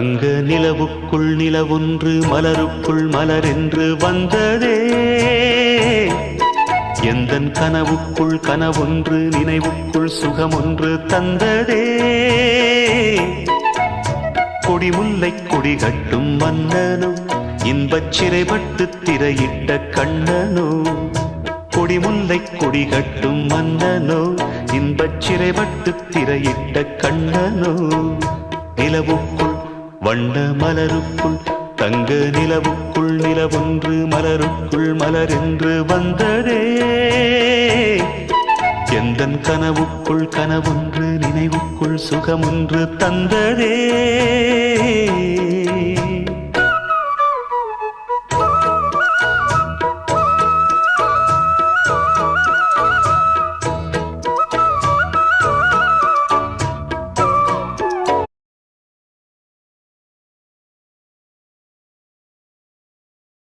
தங்க நிலவுக்குள் நிலவொன்று மலருக்குள் மலரென்று வந்ததே. எந்தன் கனவுக்குள் கனவொன்று நினைவுக்குள் சுகமொன்று தந்ததே. கொடிமுல்லை கொடி கட்டும் மன்னனோ இன்பச் சிறைப்பட்டு திரையிட்ட கண்ணனோ. கொடிமுல்லை கொடி கட்டும் மன்னனோ இன்பச் சிறைப்பட்டு திரையிட்ட கண்ணனோ. நிலவுக்குள் வண்ண மலருக்குள் தங்க நிலவுக்குள் நிலவொன்று மலருக்குள் மலரென்று வந்ததே. எந்தன் கனவுக்குள் கனவொன்று நினைவுக்குள் சுகமொன்று தந்ததே.